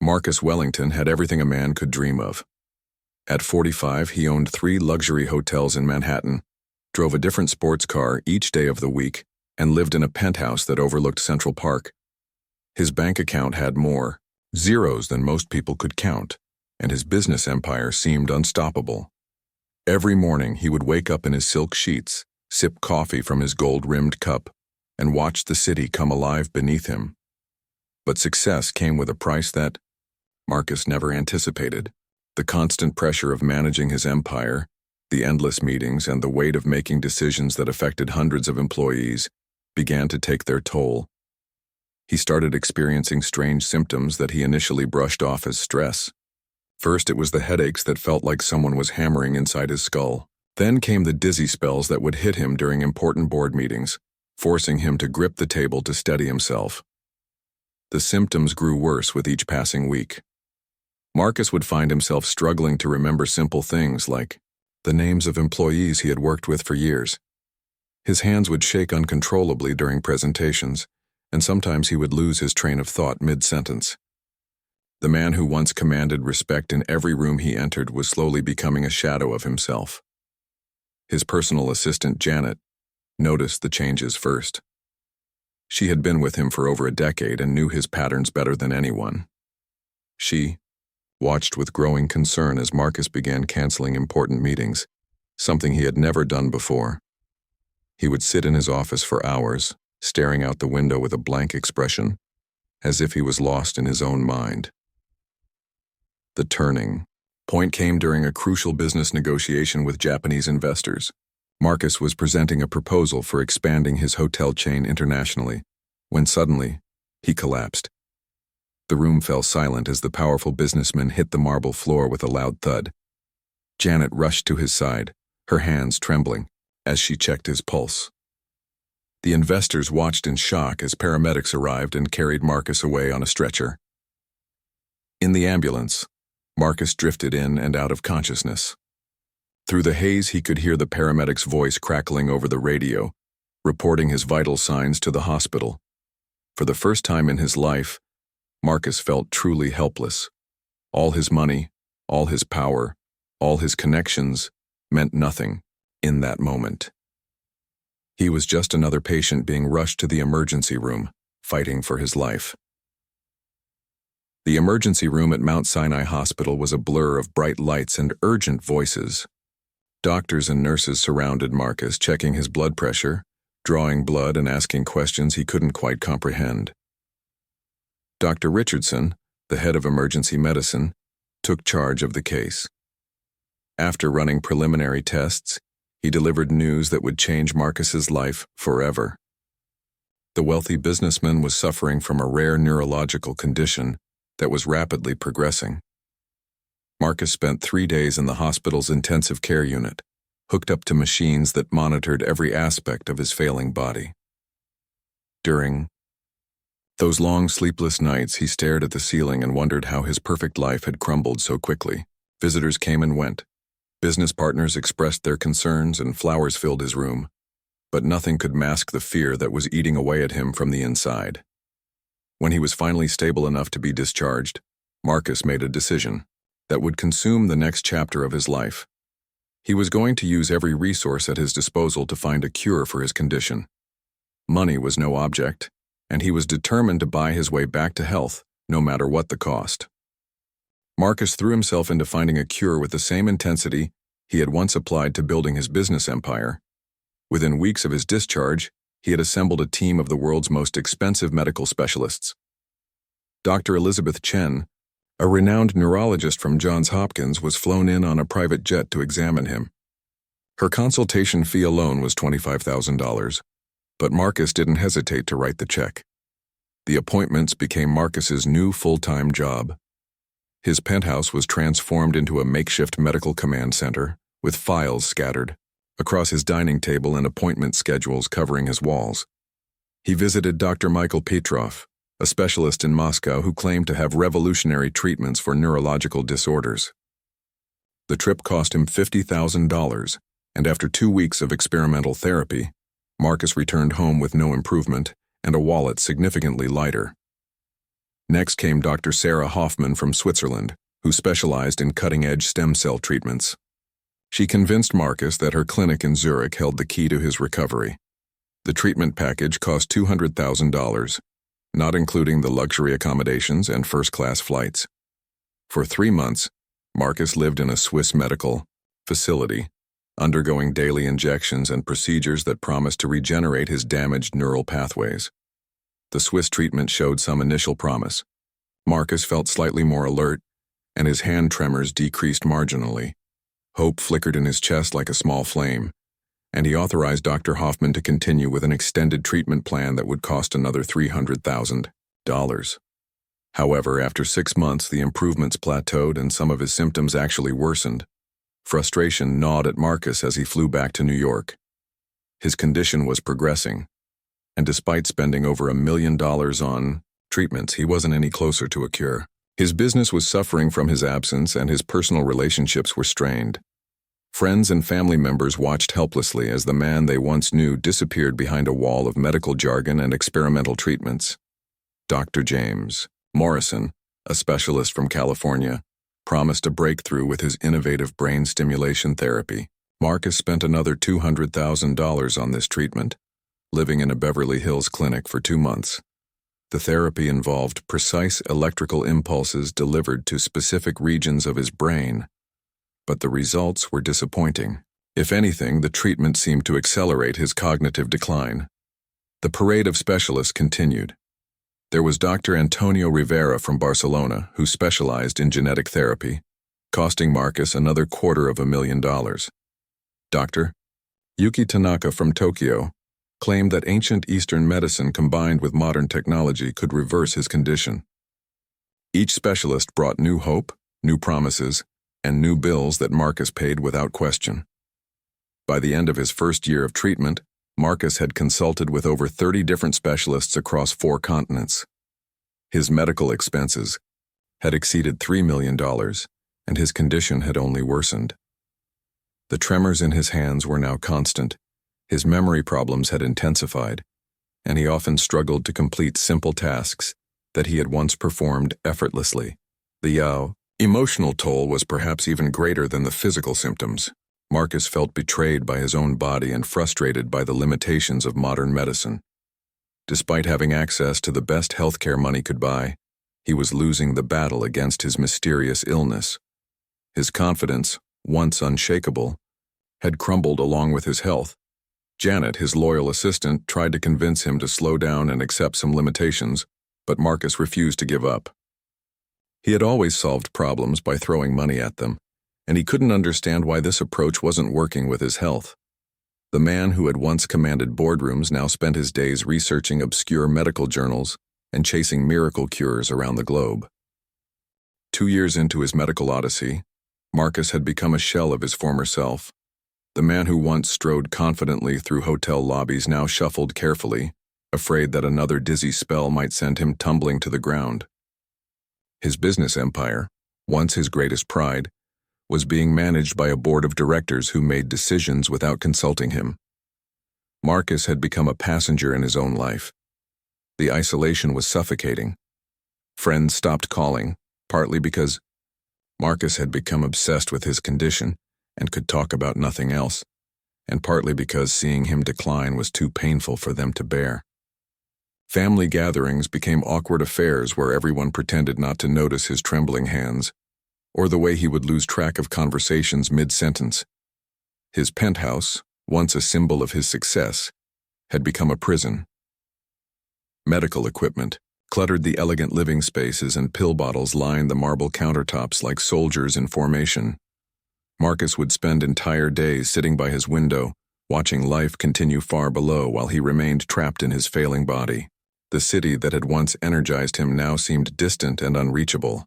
Marcus Wellington had everything a man could dream of. At 45, he owned 3 luxury hotels in Manhattan, drove a different sports car each day of the week, and lived in a penthouse that overlooked Central Park. His bank account had more zeros than most people could count, and his business empire seemed unstoppable. Every morning he would wake up in his silk sheets, sip coffee from his gold-rimmed cup, and watch the city come alive beneath him. But success came with a price that Marcus never anticipated. The constant pressure of managing his empire, the endless meetings, and the weight of making decisions that affected hundreds of employees began to take their toll. He started experiencing strange symptoms that he initially brushed off as stress. First, it was the headaches that felt like someone was hammering inside his skull. Then came the dizzy spells that would hit him during important board meetings, forcing him to grip the table to steady himself. The symptoms grew worse with each passing week. Marcus would find himself struggling to remember simple things like the names of employees he had worked with for years. His hands would shake uncontrollably during presentations, and sometimes he would lose his train of thought mid-sentence. The man who once commanded respect in every room he entered was slowly becoming a shadow of himself. His personal assistant, Janet, noticed the changes first. She had been with him for over a decade and knew his patterns better than anyone. She watched with growing concern as Marcus began canceling important meetings, something he had never done before. He would sit in his office for hours, staring out the window with a blank expression, as if he was lost in his own mind. The turning point came during a crucial business negotiation with Japanese investors. Marcus was presenting a proposal for expanding his hotel chain internationally, when suddenly, he collapsed. The room fell silent as the powerful businessman hit the marble floor with a loud thud. Janet rushed to his side, her hands trembling, as she checked his pulse. The investors watched in shock as paramedics arrived and carried Marcus away on a stretcher. In the ambulance, Marcus drifted in and out of consciousness. Through the haze, he could hear the paramedic's voice crackling over the radio, reporting his vital signs to the hospital. For the first time in his life, Marcus felt truly helpless. All his money, all his power, all his connections meant nothing in that moment. He was just another patient being rushed to the emergency room, fighting for his life. The emergency room at Mount Sinai Hospital was a blur of bright lights and urgent voices. Doctors and nurses surrounded Marcus, checking his blood pressure, drawing blood, and asking questions he couldn't quite comprehend. Dr. Richardson, the head of emergency medicine, took charge of the case. After running preliminary tests, he delivered news that would change Marcus's life forever. The wealthy businessman was suffering from a rare neurological condition that was rapidly progressing. Marcus spent 3 days in the hospital's intensive care unit, hooked up to machines that monitored every aspect of his failing body. During those long, sleepless nights, he stared at the ceiling and wondered how his perfect life had crumbled so quickly. Visitors came and went. Business partners expressed their concerns and flowers filled his room, but nothing could mask the fear that was eating away at him from the inside. When he was finally stable enough to be discharged, Marcus made a decision that would consume the next chapter of his life. He was going to use every resource at his disposal to find a cure for his condition. Money was no object, and he was determined to buy his way back to health, no matter what the cost. Marcus threw himself into finding a cure with the same intensity he had once applied to building his business empire. Within weeks of his discharge, he had assembled a team of the world's most expensive medical specialists. Dr. Elizabeth Chen, a renowned neurologist from Johns Hopkins, was flown in on a private jet to examine him. Her consultation fee alone was $25,000, but Marcus didn't hesitate to write the check. The appointments became Marcus's new full-time job. His penthouse was transformed into a makeshift medical command center, with files scattered across his dining table and appointment schedules covering his walls. He visited Dr. Michael Petrov, a specialist in Moscow who claimed to have revolutionary treatments for neurological disorders. The trip cost him $50,000, and after 2 weeks of experimental therapy, Marcus returned home with no improvement and a wallet significantly lighter. Next came Dr. Sarah Hoffman from Switzerland, who specialized in cutting-edge stem cell treatments. She convinced Marcus that her clinic in Zurich held the key to his recovery. The treatment package cost $200,000, not including the luxury accommodations and first-class flights. For 3 months, Marcus lived in a Swiss medical facility, undergoing daily injections and procedures that promised to regenerate his damaged neural pathways. The Swiss treatment showed some initial promise. Marcus felt slightly more alert, and his hand tremors decreased marginally. Hope flickered in his chest like a small flame, and he authorized Dr. Hoffman to continue with an extended treatment plan that would cost another $300,000. However, after 6 months, the improvements plateaued and some of his symptoms actually worsened. Frustration gnawed at Marcus as he flew back to New York. His condition was progressing, and despite spending over $1 million on treatments, he wasn't any closer to a cure. His business was suffering from his absence, and his personal relationships were strained. Friends and family members watched helplessly as the man they once knew disappeared behind a wall of medical jargon and experimental treatments. Dr. James Morrison, a specialist from California, promised a breakthrough with his innovative brain stimulation therapy. Marcus spent another $200,000 on this treatment, living in a Beverly Hills clinic for 2 months. The therapy involved precise electrical impulses delivered to specific regions of his brain, but the results were disappointing. If anything, the treatment seemed to accelerate his cognitive decline. The parade of specialists continued. There was Dr. Antonio Rivera from Barcelona, who specialized in genetic therapy, costing Marcus another $250,000. Dr. Yuki Tanaka from Tokyo claimed that ancient Eastern medicine combined with modern technology could reverse his condition. Each specialist brought new hope, new promises, and new bills that Marcus paid without question. By the end of his first year of treatment, Marcus had consulted with over 30 different specialists across 4 continents. His medical expenses had exceeded $3 million, and his condition had only worsened. The tremors in his hands were now constant, his memory problems had intensified, and he often struggled to complete simple tasks that he had once performed effortlessly. The emotional toll was perhaps even greater than the physical symptoms. Marcus felt betrayed by his own body and frustrated by the limitations of modern medicine. Despite having access to the best healthcare money could buy, he was losing the battle against his mysterious illness. His confidence, once unshakable, had crumbled along with his health. Janet, his loyal assistant, tried to convince him to slow down and accept some limitations, but Marcus refused to give up. He had always solved problems by throwing money at them, and he couldn't understand why this approach wasn't working with his health. The man who had once commanded boardrooms now spent his days researching obscure medical journals and chasing miracle cures around the globe. 2 years into his medical odyssey, Marcus had become a shell of his former self. The man who once strode confidently through hotel lobbies now shuffled carefully, afraid that another dizzy spell might send him tumbling to the ground. His business empire, once his greatest pride, was being managed by a board of directors who made decisions without consulting him. Marcus had become a passenger in his own life. The isolation was suffocating. Friends stopped calling, partly because Marcus had become obsessed with his condition and could talk about nothing else, and partly because seeing him decline was too painful for them to bear. Family gatherings became awkward affairs where everyone pretended not to notice his trembling hands, or the way he would lose track of conversations mid-sentence. His penthouse, once a symbol of his success, had become a prison. Medical equipment cluttered the elegant living spaces, and pill bottles lined the marble countertops like soldiers in formation. Marcus would spend entire days sitting by his window, watching life continue far below while he remained trapped in his failing body. The city that had once energized him now seemed distant and unreachable.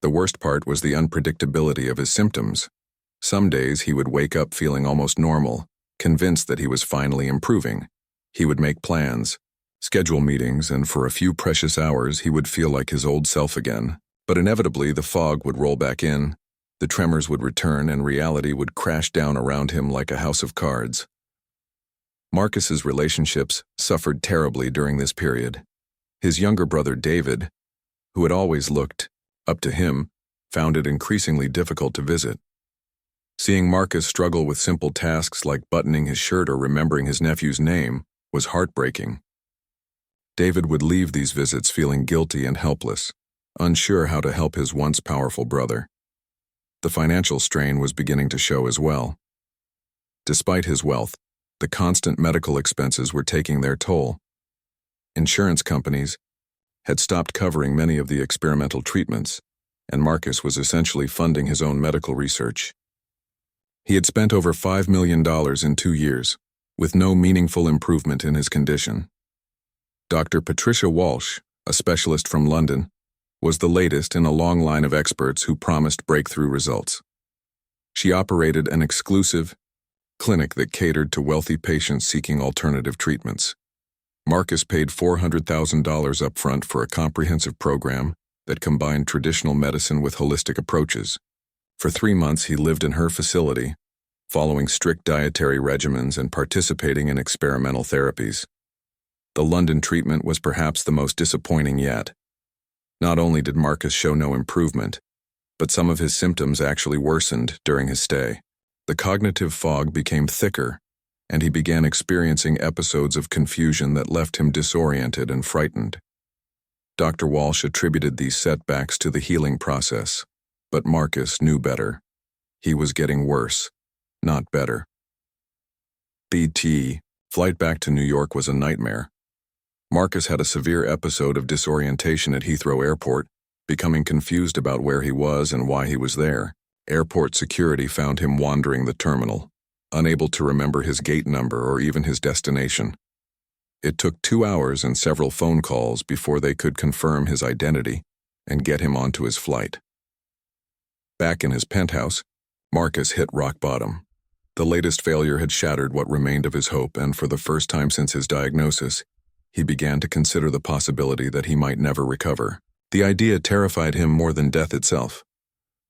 The worst part was the unpredictability of his symptoms. Some days he would wake up feeling almost normal, convinced that he was finally improving. He would make plans, schedule meetings, and for a few precious hours he would feel like his old self again. But inevitably the fog would roll back in, the tremors would return, and reality would crash down around him like a house of cards. Marcus's relationships suffered terribly during this period. His younger brother David, who had always looked up to him, found it increasingly difficult to visit. Seeing Marcus struggle with simple tasks like buttoning his shirt or remembering his nephew's name was heartbreaking. David would leave these visits feeling guilty and helpless, unsure how to help his once powerful brother. The financial strain was beginning to show as well. Despite his wealth, the constant medical expenses were taking their toll. Insurance companies had stopped covering many of the experimental treatments, and Marcus was essentially funding his own medical research. He had spent over $5 million in 2 years, with no meaningful improvement in his condition. Dr. Patricia Walsh, a specialist from London, was the latest in a long line of experts who promised breakthrough results. She operated an exclusive clinic that catered to wealthy patients seeking alternative treatments. Marcus paid $400,000 up front for a comprehensive program that combined traditional medicine with holistic approaches. For 3 months, he lived in her facility, following strict dietary regimens and participating in experimental therapies. The London treatment was perhaps the most disappointing yet. Not only did Marcus show no improvement, but some of his symptoms actually worsened during his stay. The cognitive fog became thicker, and he began experiencing episodes of confusion that left him disoriented and frightened. Dr. Walsh attributed these setbacks to the healing process, but Marcus knew better. He was getting worse, not better. Flight back to New York was a nightmare. Marcus had a severe episode of disorientation at Heathrow Airport, becoming confused about where he was and why he was there. Airport security found him wandering the terminal, unable to remember his gate number or even his destination. It took 2 hours and several phone calls before they could confirm his identity and get him onto his flight. Back in his penthouse, Marcus hit rock bottom. The latest failure had shattered what remained of his hope, and for the first time since his diagnosis, he began to consider the possibility that he might never recover. The idea terrified him more than death itself.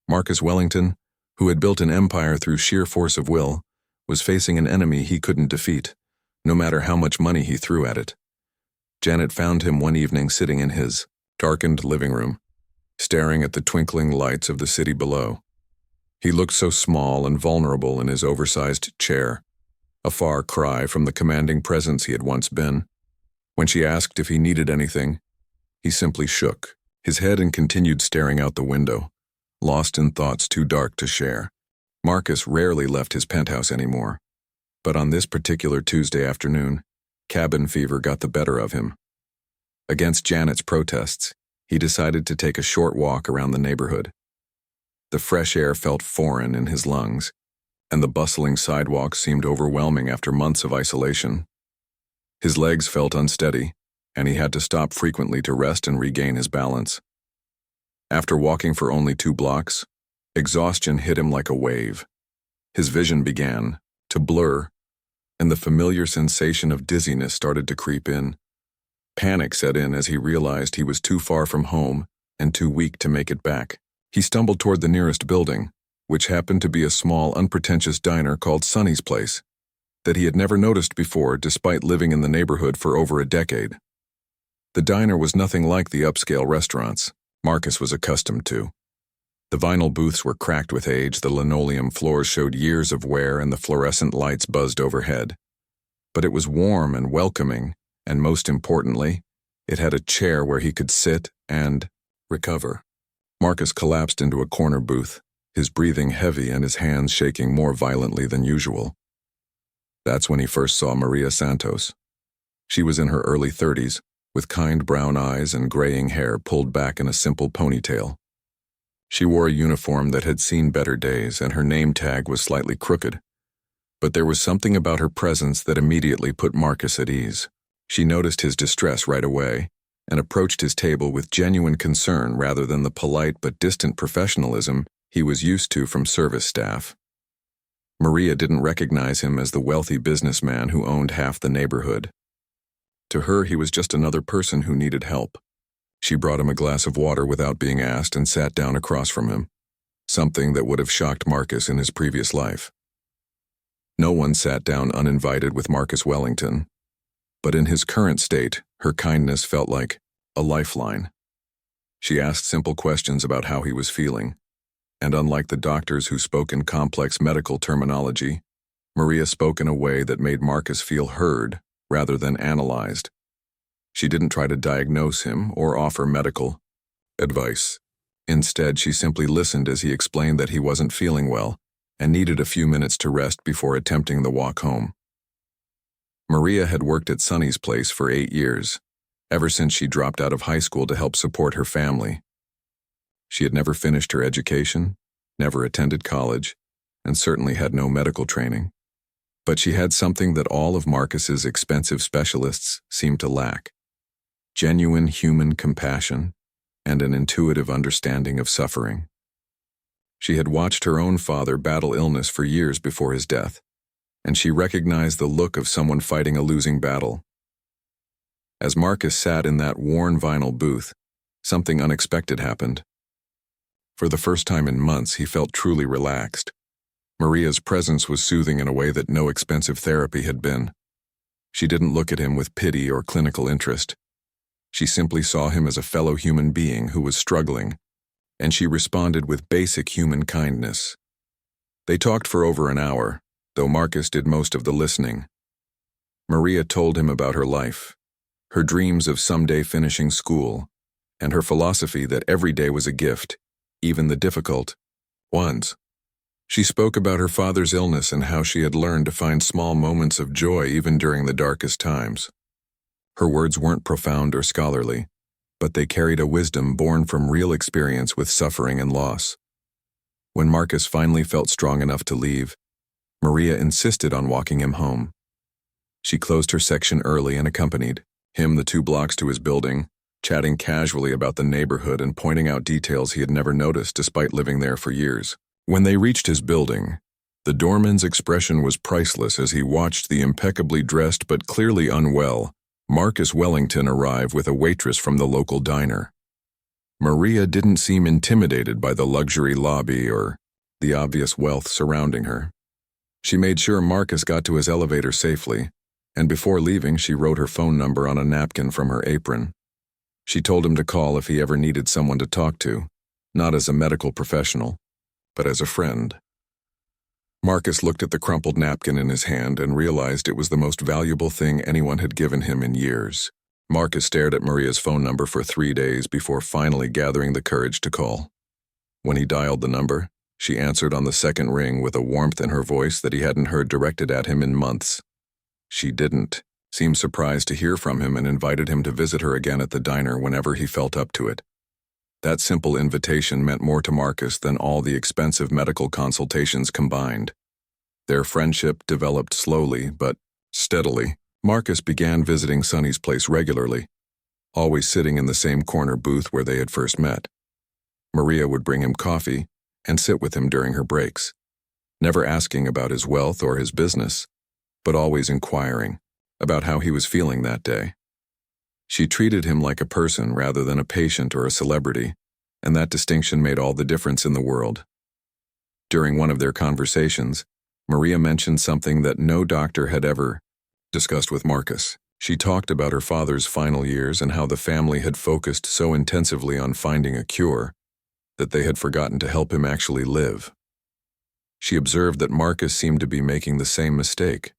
Marcus Wellington, who had built an empire through sheer force of will, was facing an enemy he couldn't defeat, no matter how much money he threw at it. Janet found him one evening sitting in his darkened living room, staring at the twinkling lights of the city below. He looked so small and vulnerable in his oversized chair, a far cry from the commanding presence he had once been. When she asked if he needed anything, he simply shook his head and continued staring out the window, lost in thoughts too dark to share. Marcus rarely left his penthouse anymore, but on this particular Tuesday afternoon, cabin fever got the better of him. Against Janet's protests, he decided to take a short walk around the neighborhood. The fresh air felt foreign in his lungs, and the bustling sidewalks seemed overwhelming after months of isolation. His legs felt unsteady, and he had to stop frequently to rest and regain his balance. After walking for only 2 blocks, exhaustion hit him like a wave. His vision began to blur, and the familiar sensation of dizziness started to creep in. Panic set in as he realized he was too far from home and too weak to make it back. He stumbled toward the nearest building, which happened to be a small, unpretentious diner called Sonny's Place, that he had never noticed before despite living in the neighborhood for over a decade. The diner was nothing like the upscale restaurants Marcus was accustomed to. The vinyl booths were cracked with age, the linoleum floors showed years of wear, and the fluorescent lights buzzed overhead. But it was warm and welcoming, and most importantly, it had a chair where he could sit and recover. Marcus collapsed into a corner booth, his breathing heavy and his hands shaking more violently than usual. That's when he first saw Maria Santos. She was in her early 30s, with kind brown eyes and graying hair pulled back in a simple ponytail. She wore a uniform that had seen better days, and her name tag was slightly crooked. But there was something about her presence that immediately put Marcus at ease. She noticed his distress right away and approached his table with genuine concern rather than the polite but distant professionalism he was used to from service staff. Maria didn't recognize him as the wealthy businessman who owned half the neighborhood. To her, he was just another person who needed help. She brought him a glass of water without being asked and sat down across from him, something that would have shocked Marcus in his previous life. No one sat down uninvited with Marcus Wellington, but in his current state, her kindness felt like a lifeline. She asked simple questions about how he was feeling, and unlike the doctors who spoke in complex medical terminology, Maria spoke in a way that made Marcus feel heard rather than analyzed. She didn't try to diagnose him or offer medical advice. Instead, she simply listened as he explained that he wasn't feeling well and needed a few minutes to rest before attempting the walk home. Maria had worked at Sonny's place for 8 years, ever since she dropped out of high school to help support her family. She had never finished her education, never attended college, and certainly had no medical training. But she had something that all of Marcus's expensive specialists seemed to lack: genuine human compassion and an intuitive understanding of suffering. She had watched her own father battle illness for years before his death, and she recognized the look of someone fighting a losing battle. As Marcus sat in that worn vinyl booth, something unexpected happened. For the first time in months, he felt truly relaxed. Maria's presence was soothing in a way that no expensive therapy had been. She didn't look at him with pity or clinical interest. She simply saw him as a fellow human being who was struggling, and she responded with basic human kindness. They talked for over an hour, though Marcus did most of the listening. Maria told him about her life, her dreams of someday finishing school, and her philosophy that every day was a gift, even the difficult ones. She spoke about her father's illness and how she had learned to find small moments of joy even during the darkest times. Her words weren't profound or scholarly, but they carried a wisdom born from real experience with suffering and loss. When Marcus finally felt strong enough to leave, Maria insisted on walking him home. She closed her section early and accompanied him the 2 blocks to his building, chatting casually about the neighborhood and pointing out details he had never noticed despite living there for years. When they reached his building, the doorman's expression was priceless as he watched the impeccably dressed but clearly unwell Marcus Wellington arrive with a waitress from the local diner. Maria didn't seem intimidated by the luxury lobby or the obvious wealth surrounding her. She made sure Marcus got to his elevator safely, and before leaving she wrote her phone number on a napkin from her apron. She told him to call if he ever needed someone to talk to, not as a medical professional, but as a friend. Marcus looked at the crumpled napkin in his hand and realized it was the most valuable thing anyone had given him in years. Marcus stared at Maria's phone number for 3 days before finally gathering the courage to call. When he dialed the number, she answered on the second ring with a warmth in her voice that he hadn't heard directed at him in months. She didn't, seemed surprised to hear from him and invited him to visit her again at the diner whenever he felt up to it. That simple invitation meant more to Marcus than all the expensive medical consultations combined. Their friendship developed slowly but steadily. Marcus began visiting Sonny's place regularly, always sitting in the same corner booth where they had first met. Maria would bring him coffee and sit with him during her breaks, never asking about his wealth or his business, but always inquiring about how he was feeling that day. She treated him like a person rather than a patient or a celebrity, and that distinction made all the difference in the world. During one of their conversations, Maria mentioned something that no doctor had ever discussed with Marcus. She talked about her father's final years and how the family had focused so intensively on finding a cure that they had forgotten to help him actually live. She observed that Marcus seemed to be making the same mistake,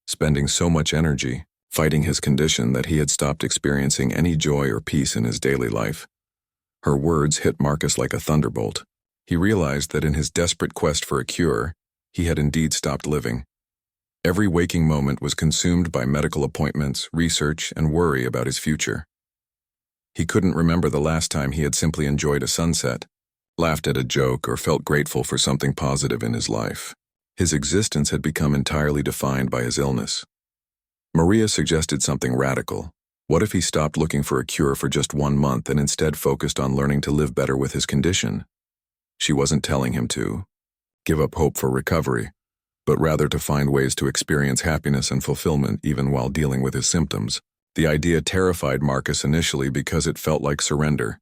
spending so much energy fighting his condition that he had stopped experiencing any joy or peace in his daily life. Her words hit Marcus like a thunderbolt. He realized that in his desperate quest for a cure, he had indeed stopped living. Every waking moment was consumed by medical appointments, research, and worry about his future. He couldn't remember the last time he had simply enjoyed a sunset, laughed at a joke, or felt grateful for something positive in his life. His existence had become entirely defined by his illness. Maria suggested something radical. What if he stopped looking for a cure for just 1 month and instead focused on learning to live better with his condition? She wasn't telling him to give up hope for recovery, but rather to find ways to experience happiness and fulfillment even while dealing with his symptoms. The idea terrified Marcus initially because it felt like surrender,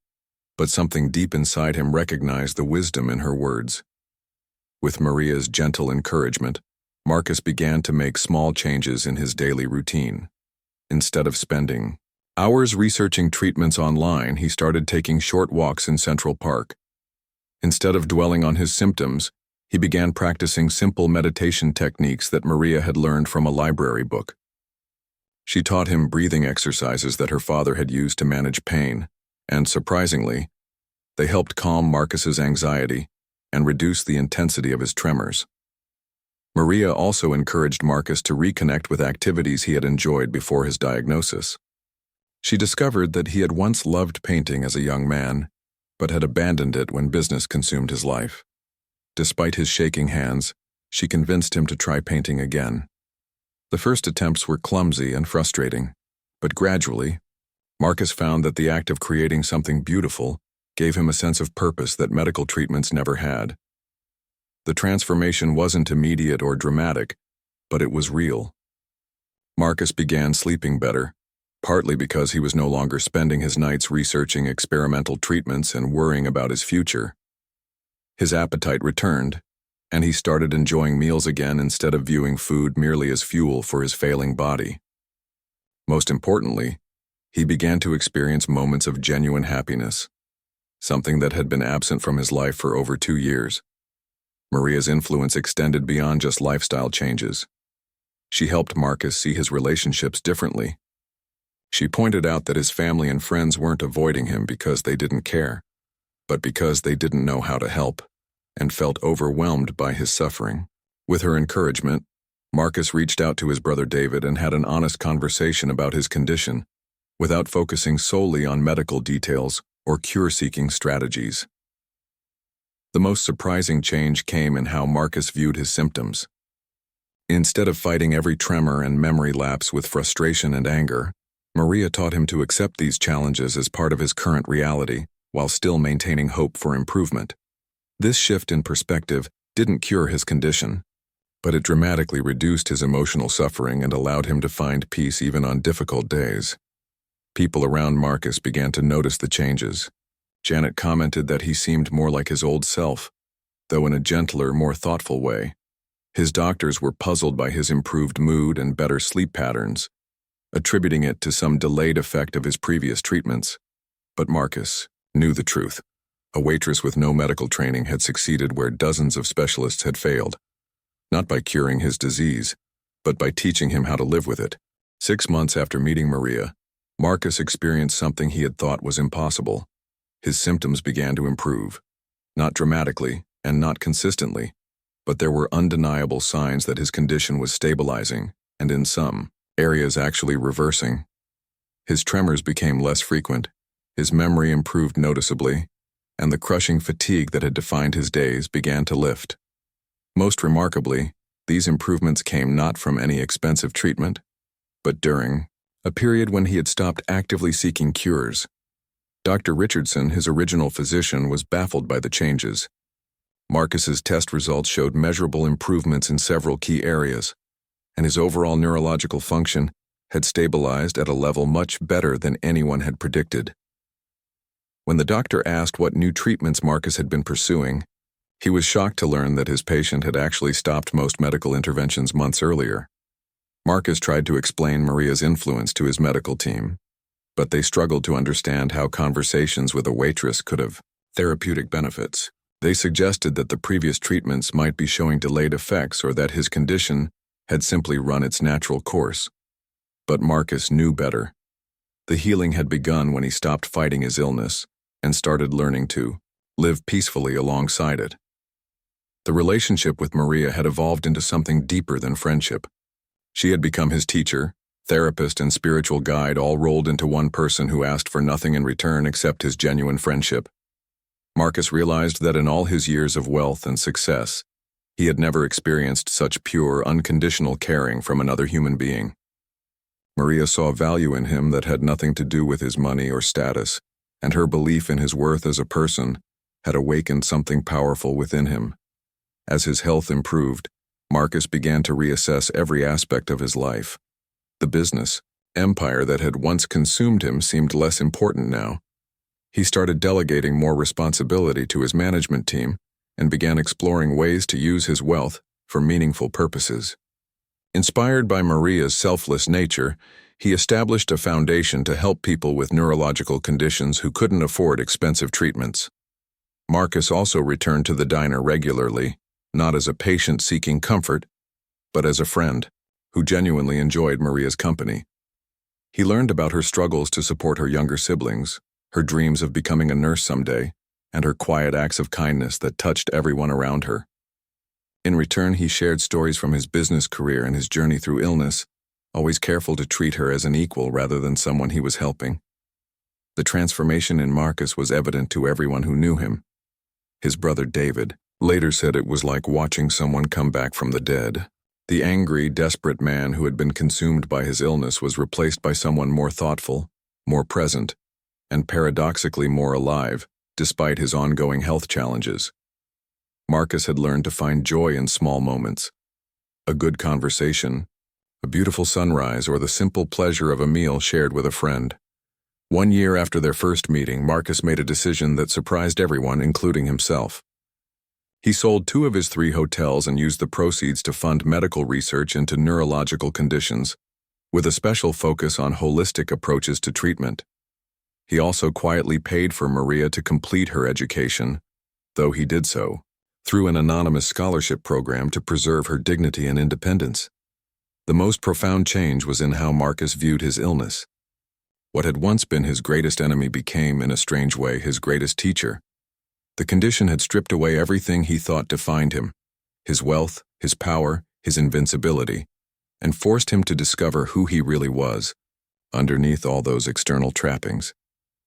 but something deep inside him recognized the wisdom in her words. With Maria's gentle encouragement, Marcus began to make small changes in his daily routine. Instead of spending Hours researching treatments online, he started taking short walks in Central Park. Instead of dwelling on his symptoms, he began practicing simple meditation techniques that Maria had learned from a library book. She taught him breathing exercises that her father had used to manage pain, and surprisingly, they helped calm Marcus's anxiety and reduce the intensity of his tremors. Maria also encouraged Marcus to reconnect with activities he had enjoyed before his diagnosis. She discovered that he had once loved painting as a young man, but had abandoned it when business consumed his life. Despite his shaking hands, she convinced him to try painting again. The first attempts were clumsy and frustrating, but gradually, Marcus found that the act of creating something beautiful gave him a sense of purpose that medical treatments never had. The transformation wasn't immediate or dramatic, but it was real. Marcus began sleeping better, partly because he was no longer spending his nights researching experimental treatments and worrying about his future. His appetite returned, and he started enjoying meals again instead of viewing food merely as fuel for his failing body. Most importantly, he began to experience moments of genuine happiness, something that had been absent from his life for over 2 years. Maria's influence extended beyond just lifestyle changes. She helped Marcus see his relationships differently. She pointed out that his family and friends weren't avoiding him because they didn't care, but because they didn't know how to help, and felt overwhelmed by his suffering. With her encouragement, Marcus reached out to his brother David and had an honest conversation about his condition, without focusing solely on medical details or cure-seeking strategies. The most surprising change came in how Marcus viewed his symptoms. Instead of fighting every tremor and memory lapse with frustration and anger, Maria taught him to accept these challenges as part of his current reality, while still maintaining hope for improvement. This shift in perspective didn't cure his condition, but it dramatically reduced his emotional suffering and allowed him to find peace even on difficult days. People around Marcus began to notice the changes. Janet commented that he seemed more like his old self, though in a gentler, more thoughtful way. His doctors were puzzled by his improved mood and better sleep patterns, attributing it to some delayed effect of his previous treatments. But Marcus knew the truth. A waitress with no medical training had succeeded where dozens of specialists had failed, not by curing his disease, but by teaching him how to live with it. 6 months after meeting Maria, Marcus experienced something he had thought was impossible. His symptoms began to improve, not dramatically and not consistently, but there were undeniable signs that his condition was stabilizing and in some areas actually reversing. His tremors became less frequent, his memory improved noticeably, and the crushing fatigue that had defined his days began to lift. Most remarkably, these improvements came not from any expensive treatment, but during a period when he had stopped actively seeking cures. Dr. Richardson, his original physician, was baffled by the changes. Marcus's test results showed measurable improvements in several key areas, and his overall neurological function had stabilized at a level much better than anyone had predicted. When the doctor asked what new treatments Marcus had been pursuing, he was shocked to learn that his patient had actually stopped most medical interventions months earlier. Marcus tried to explain Maria's influence to his medical team, but they struggled to understand how conversations with a waitress could have therapeutic benefits. They suggested that the previous treatments might be showing delayed effects or that his condition had simply run its natural course. But Marcus knew better. The healing had begun when he stopped fighting his illness and started learning to live peacefully alongside it. The relationship with Maria had evolved into something deeper than friendship. She had become his teacher, therapist, and spiritual guide, all rolled into one person who asked for nothing in return except his genuine friendship. Marcus realized that in all his years of wealth and success, he had never experienced such pure, unconditional caring from another human being. Maria saw value in him that had nothing to do with his money or status, and her belief in his worth as a person had awakened something powerful within him. As his health improved, Marcus began to reassess every aspect of his life. The business empire that had once consumed him seemed less important now. He started delegating more responsibility to his management team and began exploring ways to use his wealth for meaningful purposes. Inspired by Maria's selfless nature, He established a foundation to help people with neurological conditions who couldn't afford expensive treatments. Marcus also returned to the diner regularly, not as a patient seeking comfort, but as a friend who genuinely enjoyed Maria's company. He learned about her struggles to support her younger siblings, her dreams of becoming a nurse someday, and her quiet acts of kindness that touched everyone around her. In return, he shared stories from his business career and his journey through illness, always careful to treat her as an equal rather than someone he was helping. The transformation in Marcus was evident to everyone who knew him. His brother David later said it was like watching someone come back from the dead. The angry, desperate man who had been consumed by his illness was replaced by someone more thoughtful, more present, and paradoxically more alive, despite his ongoing health challenges. Marcus had learned to find joy in small moments. A good conversation, a beautiful sunrise, or the simple pleasure of a meal shared with a friend. 1 year after their first meeting, Marcus made a decision that surprised everyone, including himself. He sold 2 of his 3 hotels and used the proceeds to fund medical research into neurological conditions, with a special focus on holistic approaches to treatment. He also quietly paid for Maria to complete her education, though he did so through an anonymous scholarship program to preserve her dignity and independence. The most profound change was in how Marcus viewed his illness. What had once been his greatest enemy became, in a strange way, his greatest teacher. The condition had stripped away everything he thought defined him, his wealth, his power, his invincibility, and forced him to discover who he really was, underneath all those external trappings.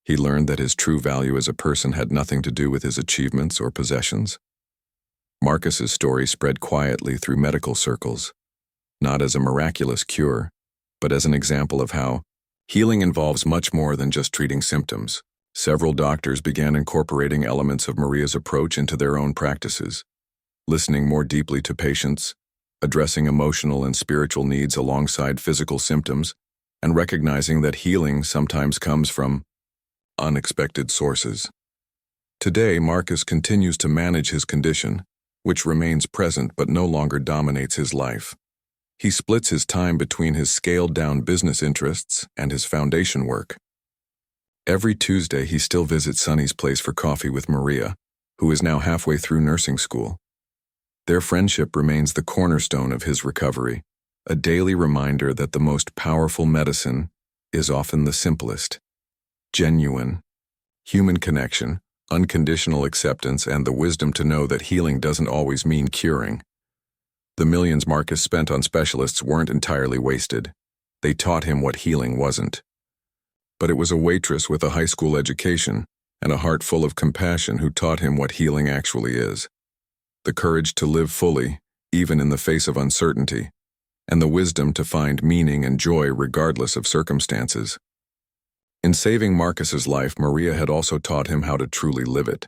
He learned that his true value as a person had nothing to do with his achievements or possessions. Marcus's story spread quietly through medical circles, not as a miraculous cure, but as an example of how healing involves much more than just treating symptoms. Several doctors began incorporating elements of Maria's approach into their own practices, listening more deeply to patients, addressing emotional and spiritual needs alongside physical symptoms, and recognizing that healing sometimes comes from unexpected sources. Today, Marcus continues to manage his condition, which remains present but no longer dominates his life. He splits his time between his scaled-down business interests and his foundation work. Every Tuesday, he still visits Sonny's place for coffee with Maria, who is now halfway through nursing school. Their friendship remains the cornerstone of his recovery, a daily reminder that the most powerful medicine is often the simplest. Genuine, human connection, unconditional acceptance, and the wisdom to know that healing doesn't always mean curing. The millions Marcus spent on specialists weren't entirely wasted. They taught him what healing wasn't. But it was a waitress with a high school education and a heart full of compassion who taught him what healing actually is. The courage to live fully, even in the face of uncertainty, and the wisdom to find meaning and joy regardless of circumstances. In saving Marcus's life, Maria had also taught him how to truly live it.